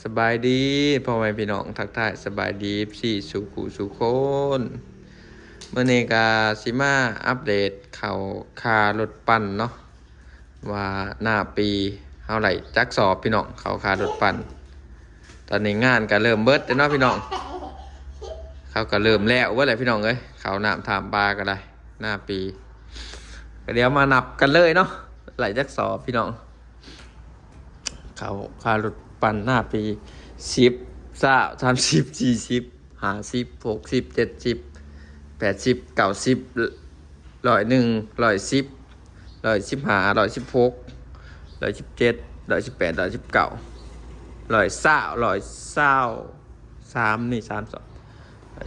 สบายดีพ่อแม่พี่น้องทักทายสบายดีสี่สุขุสุขคนเมื่อเนกาซิมาอัปเดตข่าวคารถปั่นเนาะว่าหน้าปีเท่าไหร่จักสอบพี่น้องข่าวคารถปั่นตอนนี้งานก็เริ่มเบิดแล้วเนาะพี่น้องเขาก็เริ่มแล้วว่าอะไรพี่น้องเอ้ยเขาน้ำถามปลาก็ได้หน้าปีก็เดี๋ยวมานับกันเลยเนาะไหลจักสอบพี่น้องเขาคารถปั่นหน้าปี10 20 30 4050 60 7080 90101110 115 116 117 118 119120 123นี่32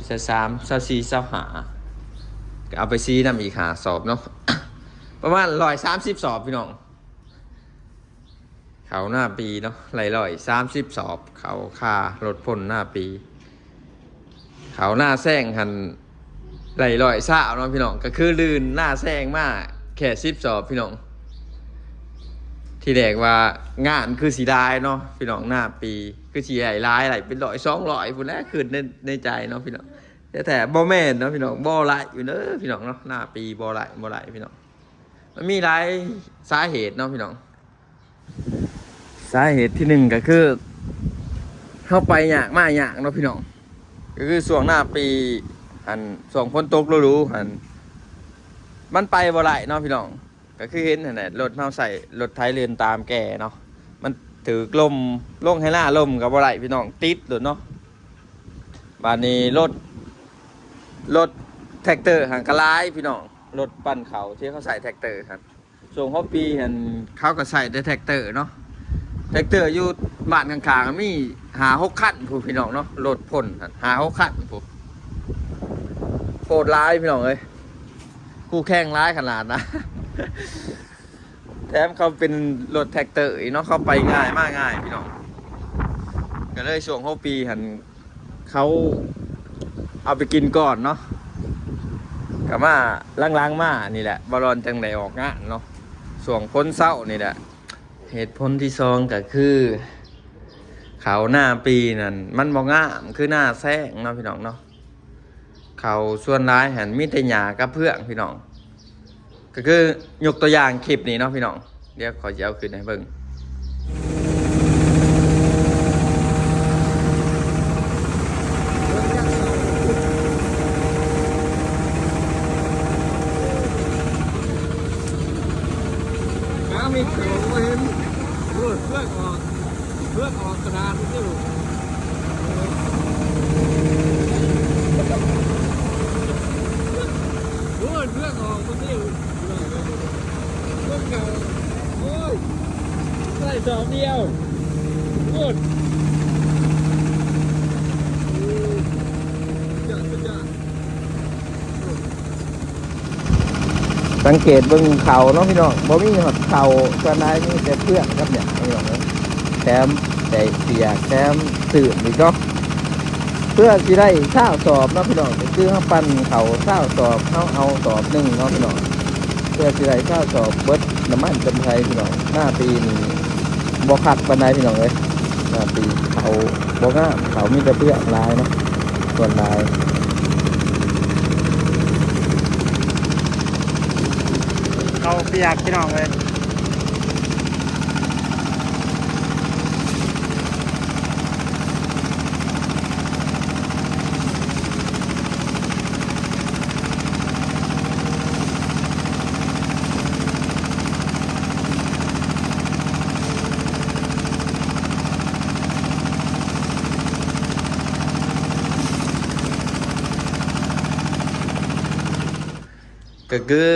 123 124 125ก็เอาไปซีนำอีกหาสอบเนาะ ประมาณ130 สอบพี่น้องเขาหน้าปีเนาะ30 สอบเขาค่ารถพ่นหน้าปีเขาหน้าแซงหัน100 เนาะพี่น้องก็คือลื่นหน้าแซงมากแค่10 สอบพี่น้องที่แรกว่างานคือสีได้เนาะพี่น้องหน้าปีคือสีไหลเป็น100 200พุ่นแหละขึ้นในใจเนาะพี่น้องแต่บ่แม่นเนาะพี่น้องบ่ไหลอยู่เด้อพี่น้องเนาะหน้าปีบ่ไหลพี่น้องมันมีหลายสาเหตุเนาะพี่น้องสาเหตุที่หนึ่งก็คือเข้าไปยากมากยากเนาะพี่น้องก็คือช่วงหน้าปีหันช่วงฝนตกฤดูหันมันไปบ่ไหลเนาะพี่น้องก็คือเห็นนั่นแหละรถเฮาใส่รถไถเรือนตามแก่เนาะมันถือลมลงให้ล่าลมกับบ่ไหลพี่น้องติดโดดเนาะบาดนี้รถแท็กเตอร์หันกระลายพี่น้องรถปั่นเขาที่เขาใส่แท็กเตอร์ครับช่วงฮอปปีหันเขาก็ใส่ได้แท็กเตอร์เนาะแท็กเตอร์อยู่บ้านข้างๆมี5-6 คันผู้พี่น้องเนาะรถพ่น5-6 คันผู้โคตรร้ายพี่น้องเอ้ยคู่แข่งร้ายขนาดนะ แถมเขาเป็นรถแท็กเตอร์เนาะเขาไปง่ายมากง่ายพี่น้องก็เลยช่วงฮอปปีหันเขาเอาไปกินก่อนเนาะกับมาล้างๆมานี่แหละบอลอนจังไดออกงานเนาะส่วงพ้นเศร้านี่แหละเหตุผลที่สองก็คือเขาหน้าปีนั่นมันบ่งามคือหน้าแซงเนาะพี่น้องเนาะเขาส่วนร้ายหันมีแต่หญ้ากับเพื่องพี่น้องก็คือยกตัวอย่างคลิปนี้เนาะพี่น้องเดี๋ยวขอจะเอาขึ้นให้เบิ่งมีเขียวเห็นเลือดออกกระดานนี่ลูกเลือดออกมันนี่เลือดเก่าโอ้ยใส่สองเดียวเลือดสังเกตเบิ่งเขาเนาะพี่น้องบ่มีหอดเขาส่วนร้ายมีแต่เพื่องครับเนี่ยพี่น้องแถมแต่เปียกแถมตื่นอีกเนาะเพื่อที่ได้ข้าวสอบเนาะพี่น้องคือเขาปั่นเขาข้าวสอบเขาเอาสอบหนึ่งเนาะพี่น้องเพื่อที่ได้ข้าวสอบเบิดน้ำมันจำไทยพี่น้องหน้าปีนี้บ่คักปานใดพี่น้องเลยหน้าปีเขาบ่งามเขามีแต่เพื่องลายเนาะส่วนลายเขาเปียกพี่น้องเลยก็คือ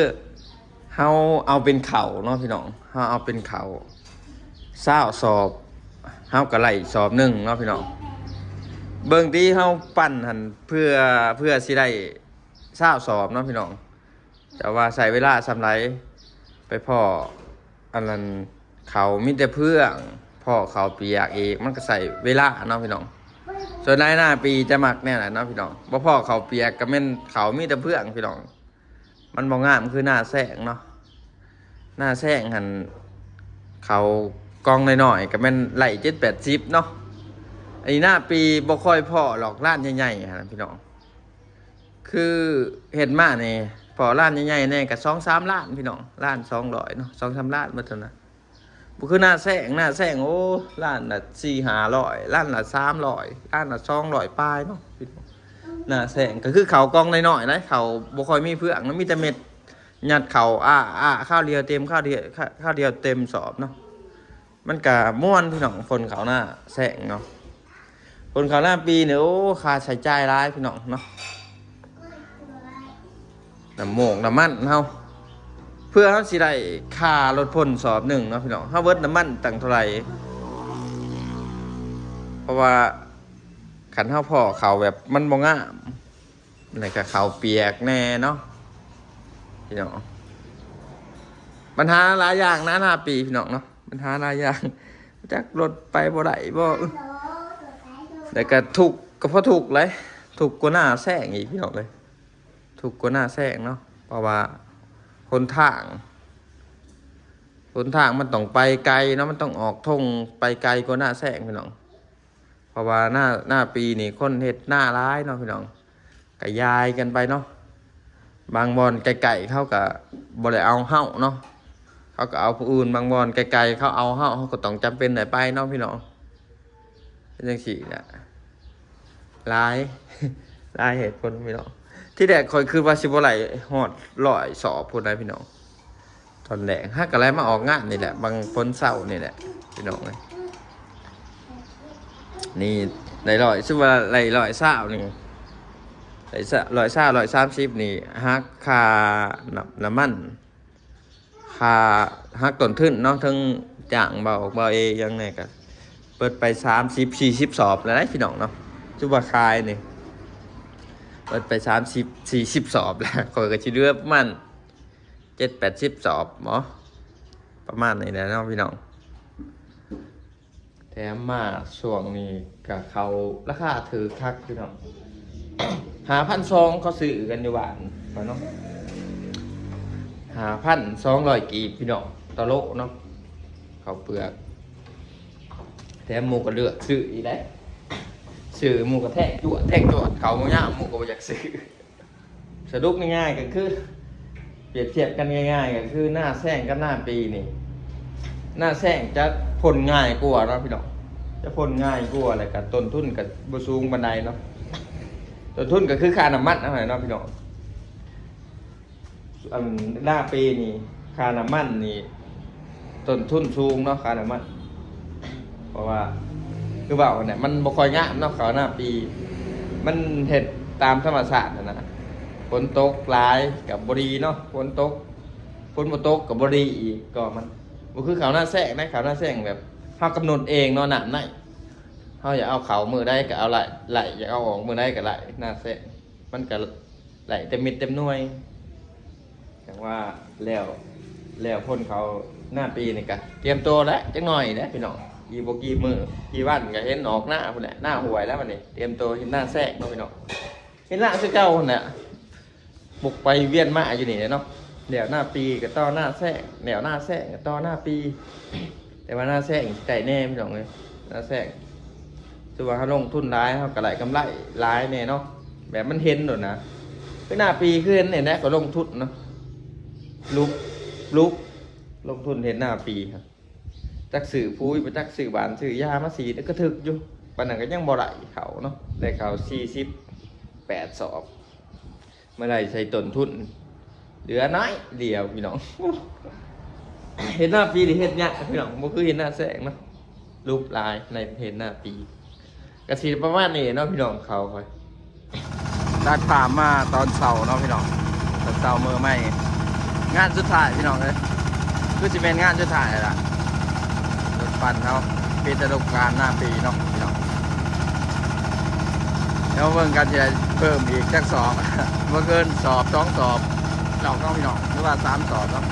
เฮาเอาเป็นเข่าเนาะพี่น้องเฮาเอาเป็นเข่า20 สอบเฮาก็ไล่สอบหนึ่งเนาะพี่น้องเบิ่งที่เฮาปั่นหันเพื่อสิได้20 สอบเนาะพี่น้องแต่ว่าใส่เวลาสำไรไปพ่ออันนั้นเขามีแต่เพื่องพ่อเขาเปียกเองมันก็ใส่เวลาเนาะพี่น้องส่วนหน้าปีจะมักแน่แหละเนาะพี่น้องบ่พ่อเขาเปียกก็แม่นเขามีแต่เพื่องพี่น้องมันบ่งามคือหน้าแซงเนาะหน้าแซงหันเขากองหน่อยๆก็แม่นไหล70-80เนาะ ไอ้หน้าปีบ่ค่อยพ่อหรอกร้านใหญ่ๆนะพี่น้องคือเห็นมาเนี่ยพอร้านใหญ่ๆเนี่ยก็2-3 ล้านพี่น้องล้าน200เนาะ2-3 ล้านหมดเท่านั้นบ่คือหน้าแซงโอ้ล้านละ400-500ล้านละ300ล้านละ200ปลายเนาะพี่น้องหน้าแซงก็คือเขากองน้อยๆนะเขาบ่ค่อยมีเฟืองมันมีแต่เม็ดยัดเขาข้าวเดียวเต็มข้าวเดียวเต็มสอบเนาะมันก็ม่วนพี่น้องคนเขาหน้าแซงเนาะคนเขาหน้าปีเนี่ยโอ้ค่าใช้จ่ายหลายพี่น้องเนาะน้ำมันเฮาเพื่อเฮาสิได้ค่ารถพ่นสอบหนึ่งเนาะพี่น้องเฮาเบิดน้ำมันตั้งเท่าไหร่เพราะว่าขันเฮาพ่อเขาแบบมันบ่งามนี่ก็เขาเปียกแน่เนาะพี่น้องปัญหาหลายอย่างนะหน้าปีพี่น้องเนาะปัญหาหลายอย่างจักรถไปบ่ได้บ่แต่ก็ถูกก็เพราะถูกเลยถูกกว่าหน้าแซงอีกพี่น้องเลยถูกกว่าหน้าแซงเนาะเพราะว่าหนทางมันต้องไปไกลเนาะมันต้องออกทงไปไกลกว่าหน้าแซงพี่น้องเพราะว่าหน้าปีนี่คนเฮ็ดหน้าร้ายเนาะพี่น้องก็ยายกันไปเนาะบางบอนไกลๆเขาก็บ่ได้เอาเฮาเนาะเขาก็เอาผู้อื่นบางบอนไกลๆเขาเอาเฮาเขาก็ต้องจำเป็นได้ไปเนาะพี่น้องเป็นจังซี่น่ะหลาย หลายเหตุผลพี่น้องที่แรกคอยคือว่าสิบ่ไหลฮอด100สอบพุ่นได้พี่น้องตอนแรกฮักก็เลยมาออกงานนี่แหละบางคนเศร้านี่แหละพี่น้องเอ้ยนี่ได้100ซึ่งว่าไหล100ซ่านี่ไหล100 130นี่ฮักค่าน้ำมันค่าฮักต้นทุนเนาะทั้งจ้างเบาเอยังไงก็เปิดไป30-40สอบแล้วได้พี่น้องเนาะซึ่งว่าคายนี่เปิดไป30-40สอบแล้วคอยก็สิเหลือประมาณ7-80สอบหมอประมาณนี้แหละเนาะพี่น้องแถมมาช่วงนี้กับเขาราคาถือคักพี่น้อง5,200เขาซื้อกันอยู่บ้านเนาะ5,200กีบพี่น้องต่อโลเนาะเขาเปลือกแถมหมูก็เลือกซื้ออีกแล้วซื้อหมูกระแทกจวดเขาบ่ยากหมูก็บ่อยากซื้อสรุปง่ายๆก็คือเปรียบเทียบกันง่ายๆก็คือหน้าแซงกับหน้าปีนี่หน้าแซงจะพ่นง่ายกว่าเนาะพี่น้องจะพ่นง่ายกว่าแล้วก็ต้นทุนก็บ่สูงปานใดเนาะต้นทุนก็คือค่าน้ำมันเนาะพี่น้องอันหน้าปีนี่ค่าน้ำมันนี่ต้นทุนสูงเนาะค่าน้ำมันเพราะว่าคือว่าเนี่ยมันบ่ค่อยงามเนาะเขาหน้าปีมันเฮ็ดตามธรรมชาตินะฝนตกหลายกับบ่ดีเนาะฝนบ่ตกกับบ่ดีอีกก็มันบ่คือเขาหน้าแซงนะเขาหน้าแซงแบบเฮากำหนดเองเนาะน้ำไหนเฮาอยากเอาเขามือได้ก็เอาไหลอยากเอาออกมือได้ก็ไหลหน้าแซงมันก็ไหลเต็มมิดเต็มหน่วยอย่างว่าแล้วพ่นเขาหน้าปีนี่ก็เตรียมตัวแล้วจักหน่อยนะพี่น้องกี่โบกี่มือกี่วันก็เห็นออกหน้าพุ่นแหละหน้าหวยแล้วมันนี่เตรียมตัวเห็นหน้าแทรกเนาะพี่น้องเห็นหน้าคือเก่าพุ่นแหละบุกไปเวียนมาอยู่นี่เนาะเดี๋ยวหน้าปีก็ต่อหน้าแทรกเดี๋ยวหน้าแทรกก็ต่อหน้าปีแต่ว่าหน้าแทรกใจแน่พี่น้องเลยหน้าแทรกถือว่าเขาลงทุนร้ายเขากระไรกำไรร้ายแน่เนาะแบบมันเห็นหมดนะคือหน้าปีขึ้นเนี่ยนะเขาลงทุนเนาะลุกลงทุนเห็นหน้าปีครับจักสื่อพุ้ยไปจักสื่อบานสื่อยามาสีก็ถึกอยู่ปัญหาก็ยังบ่ไหลเขาเนาะได้เขา48สอบเมื่อไรใช้ต้นทุนเหลือน้อยเดียวพี่น้อง เห็นหน้าปีหรือเห็นเนี่ยพี่น้องบ่คือเห็นหน้าแสงเนาะรูปลายในเห็นหน้าปีกระสีประมาณนี้เนาะพี่น้องเขาคอยตัดผ่ามาตอนเสาร์เนาะพี่น้องตอนเสาร์มือไม่งานสุดท้ายพี่น้องเลยคือจะเป็นงานสุดท้ายล่ะรถปั่นเขาเป็นฤดูกาลหน้าปีเนาะพี่น้องแล้วเมื่อกันจะเพิ่มอีกจักสอบเมื่อเกินสอบ2 สอบเราต้องพี่น้องหรือว่า3 สอบเนาะ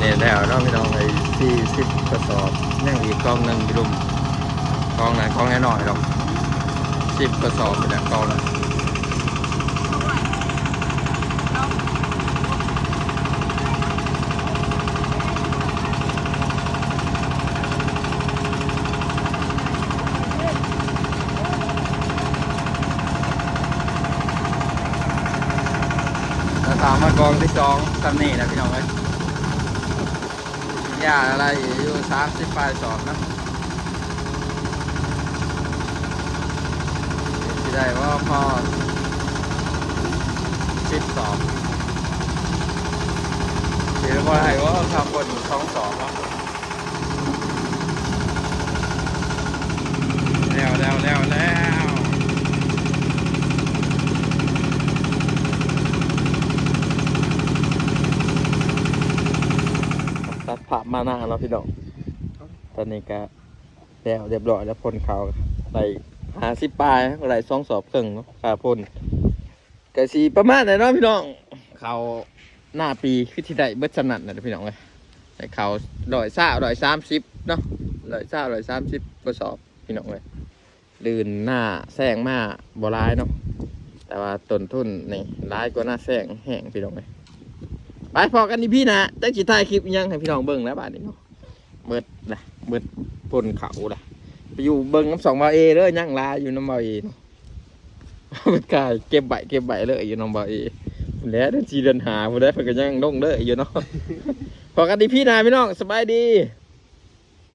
เนี่ยแล้วเนาะพี่น้องไอ้40กระสอบยังอีกกองหนึงพี่ลุงกองนั้นกองน้อยๆหรอก10กระสอบนี่แหละกองละแล้วตามมากองที่2ซันนี่นะพี่น้องเอ้ยยาอะไรอยู่30ปลายสอบนะที่ได้ว่าพอ10สอบเดี๋ยวว่าให้ว่าทำคน2 สอบแล้วตัดภาพมาหน้าเราพี่น้องตอนนี้ก็แล้วเรียบร้อยแล้วพ่นเขาได้50ปลายได้2 สอบครึ่งเนาะค่าพ่นก็สิประมาณนั้นเนาะพี่น้องเขาหน้าปีคือที่ได้เบิดสนั่นนะพี่น้องเลยแต่เขา130เนาะ130กระสอบพี่น้องเลยลื่นหน้าแซงมาบ่ร้ายเนาะแต่ว่าต้นทุนนี่ร้ายกว่าหน้าแซงแห้งพี่น้องเลยไปพอกันนี่พี่นะจักสิถ่ายคลิปยังให้พี่น้องเบิ่งแล้วบาดนี้เนาะเบิดพ่นเขาล่ะไปอยู่เบิ่งน้ำ2 บาเอเด้อยังลาอยู่น้ำบาเอเนาะไปกายเก็บใบเลยอยู่น้ำบาเอแล้วเดือน4 เดือน5พุ่นได้เพิ่นก็ยังลงเด้ออยู่เนาะพอกันนี่พี่นะพี่น้องสบายดี